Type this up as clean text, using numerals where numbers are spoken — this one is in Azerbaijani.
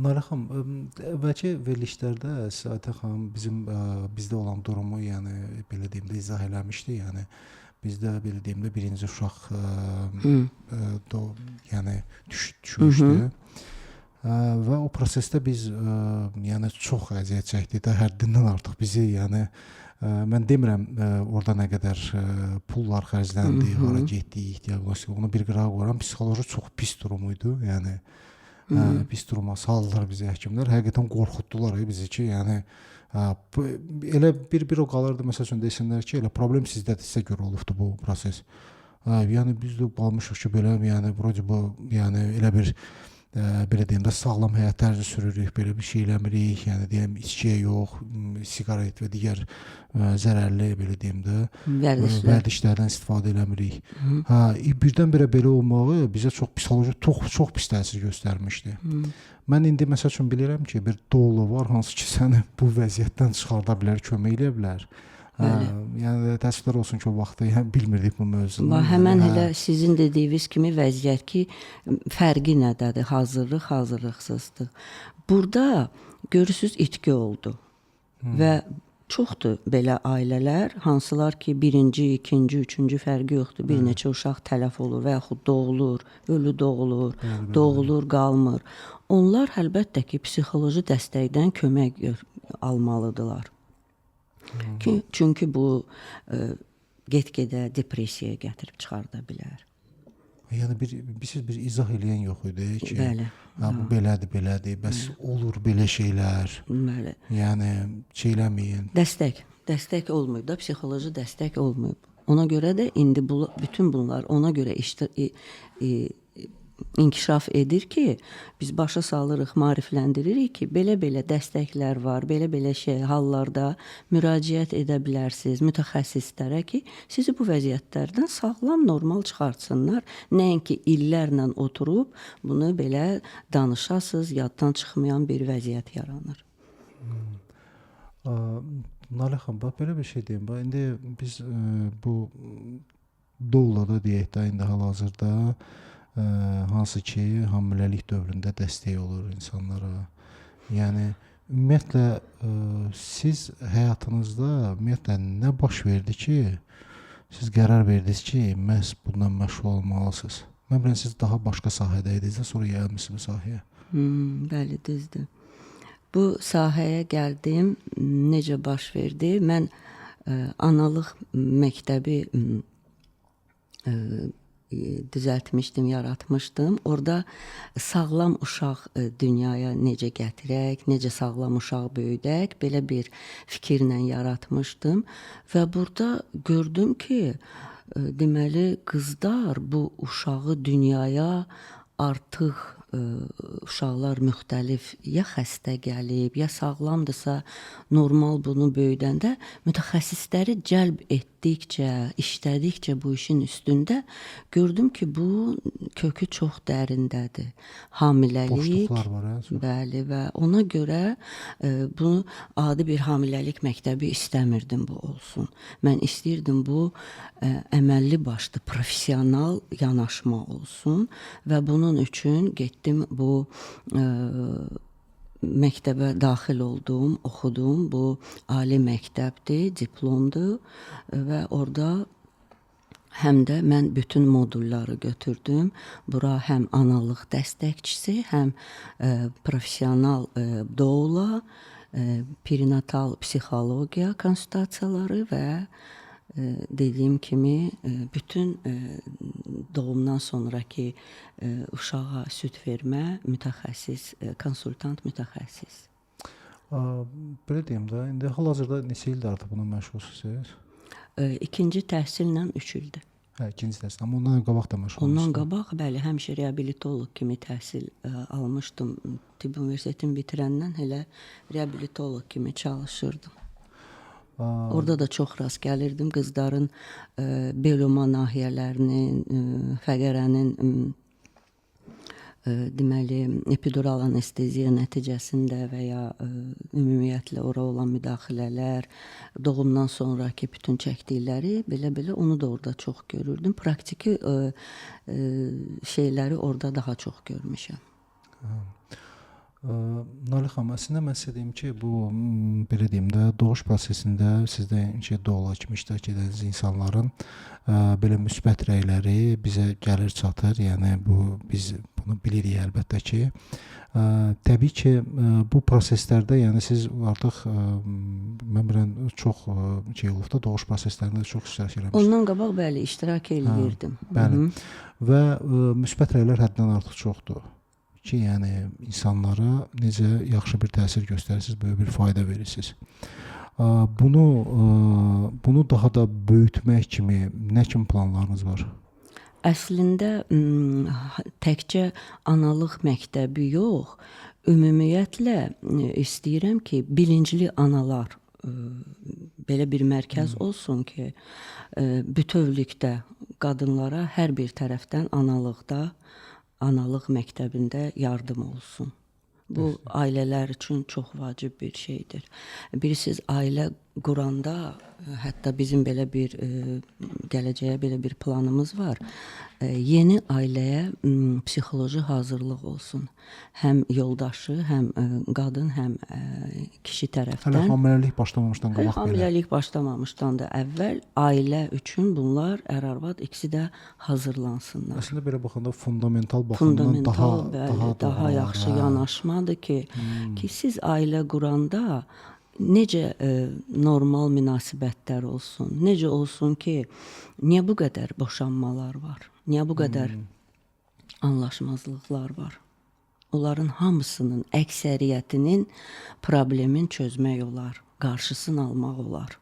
Nalə xanım, əvvəlki verilişlərdə Səadət xanım bizdə olan durumu, yəni belə deyim də izah eləmişdi. Yəni bizdə belə deyim də birinci uşaq Hı. yəni Hı hı. düşmüşdü. Və o prosesdə biz yəni çox əziyyət çəkdik də, həddindən artıq bizi, yəni mən demirəm orada nə qədər pullar Hı xərcləndi, hara hı. getdik, diaqnostika, onu bir qırağa qoyuram. Psixoloji çox pis durum idi. Yəni Hı. pis duruma saldılar bizi həkimlər. Həqiqətən qorxutdular bizi ki, yəni elə bir o qalırdı, məsəl üçün desinlər ki, elə problem sizdədir, sizə görə olubdu bu proses. Yəni biz də qalmışıq ki, belə, yəni vroде bu, yəni elə bir belə deyim də sağlam həyat tərzi sürürük, belə bir şey eləmirik. Yəni deyim içkiyə yox, siqaret və digər zərərli belə deyim də Vərdişlər. vərdişlərdən istifadə eləmirik. Hı. Birdən-birə belə olmağı bizə çox psixoloji çox pis təsir göstərmişdi. Hı. Mən indi məsəl üçün bilirəm ki, bir dolu var hansı ki səni bu vəziyyətdən çıxarda bilər, kömək eləyə bilər. Bəli. Yəni təəssüflər olsun ki, o vaxtı bilmirdik bu mövzunu. Həmən Yəni, elə sizin dediyiniz kimi vəziyyət ki, fərqi nədədir? Hazırlıq, hazırlıqsızlıq. Burada görürsüz itki oldu. Və çoxdur belə ailələr, hansılar ki, birinci, ikinci, üçüncü fərqi yoxdur. Bir neçə uşaq tələf olur və yaxud doğulur, ölü doğulur, doğulur, qalmır. Onlar əlbəttə ki, psixoloji dəstəkdən kömək almalıdırlar. Çünki bu get-gedə depressiyaya gətirib çıxarda bilər. Yəni bir izah eləyən yox idi ki, Bəli. bu belədir, bəs olur belə şeylər. Bəli. Yəni eləməyin. Dəstək olmayıb da, psixoloji dəstək olmayıb. Ona görə də indi bütün bunlar ona görə inkişaf edir ki, biz başa salırıq, maarifləndiririk ki, belə-belə dəstəklər var, belə-belə hallarda müraciət edə bilərsiniz mütəxəssislərə ki, sizi bu vəziyyətlərdən sağlam, normal çıxartsınlar. Nəinki illərlə oturub bunu belə danışasınız, yaddan çıxmayan bir vəziyyət yaranır. Nalə xanım, bax belə bir şey deyim. Bax indi biz bu Dovlada deyək də indi hal-hazırda hansı ki hamiləlik dövründə dəstək olur insanlara. Yəni ümumiyyətlə siz həyatınızda ümumiyyətlə nə baş verdi ki, siz qərar verdiniz ki, məhz bundan məşğul olmalısınız? Mən bilən siz daha başqa sahədə idiniz, sonra gəlmisiniz bu sahəyə. Bəli, düzdür. Bu sahəyə gəldim, necə baş verdi? Mən analıq məktəbi düzəltmişdim, yaratmışdım. Orada sağlam uşaq dünyaya necə gətirək, necə sağlam uşaq böyüdək, belə bir fikirlə yaratmışdım. Və burada gördüm ki, deməli, qızlar bu uşağı dünyaya artıq uşaqlar müxtəlif ya xəstə gəlib, ya sağlamdırsa normal bunu böyüdəndə mütəxəssisləri cəlb etdikcə, işlədikcə bu işin üstündə gördüm ki, bu kökü çox dərindədir. Hamiləlik, boşluqlar var, bəli, və ona görə bunu adi bir hamiləlik məktəbi istəmirdim bu olsun. Mən istəyirdim bu əməlli başlı professional yanaşma olsun və bunun üçün getdim bu məktəbə daxil oldum, oxudum. Bu ali məktəbdir, diplomdur və orada həm də mən bütün modulları götürdüm. Bura həm analıq dəstəkçisi, həm professional doula, perinatal psixologiya konsultasiyaları və dediyim kimi bütün doğumdan sonraki uşağa süd vermə mütəxəssis, konsultant mütəxəssis. Belə deyim də, indi hal-hazırda neçə ildir artıq buna məşğulsunuz? İkinci təhsillə 3 ildir. İkinci təhsil, amma ondan qabaq da məşğul olmuşdunuz. Ondan qabaq, bəli, həmişə reabilitoloq kimi təhsil almışdım. Tibb universitetini bitirəndən elə reabilitoloq kimi çalışırdım. Orada da çox rast gəlirdim qızların beloma nahiyələrinin, fəqərənin deməli epidural anesteziya nəticəsində və ya ümumiyyətlə ora olan müdaxilələr, doğumdan sonraki bütün çəkdikləri belə onu da orada çox görürdüm. Praktiki şeyləri orada daha çox görmüşəm. Naliq xanım, əslində mən sizə deyim ki, bu belə deyim də, doğuş prosesində sizdə doğula kimi iştirak edən insanların belə müsbət rəyləri bizə gəlir çatır. Yəni biz bunu bilirik əlbəttə ki. Təbii ki, bu proseslərdə, yəni siz artıq mən bilən çox olub da, doğuş proseslərində çox iştirak eləmişsiniz. Ondan qabaq bəli iştirak eləyirdim. Bəli. Və müsbət rəylər həddən artıq çoxdur ki, yəni insanlara necə yaxşı bir təsir göstərirsiniz, böyük bir fayda verirsiniz. Bunu daha da böyütmək kimi nə kimi planlarınız var? Əslində təkcə analıq məktəbi yox, ümumiyyətlə istəyirəm ki, bilincli analar belə bir mərkəz olsun ki, bütövlükdə qadınlara hər bir tərəfdən analıq məktəbində yardım olsun. Bu ailələr üçün çox vacib bir şeydir. Bilirsiniz, ailə quranda, hətta bizim belə bir gələcəyə belə bir planımız var. Yeni ailəyə psixoloji hazırlıq olsun. Həm yoldaşı, həm qadın, həm kişi tərəfdən. Hələ hamiləlik başlamamışdan qabaq belə. Hamiləlik başlamamışdan da əvvəl ailə üçün bunlar ər-arvad ikisi də hazırlansınlar. Əslində belə baxanda fundamental baxımdan daha yaxşı yanaşmadır ki, siz ailə quranda necə normal münasibətlər olsun, necə olsun ki, niyə bu qədər boşanmalar var, niyə bu qədər anlaşmazlıqlar var. Onların hamısının, əksəriyyətinin problemin çözmək olar, qarşısını almaq olar.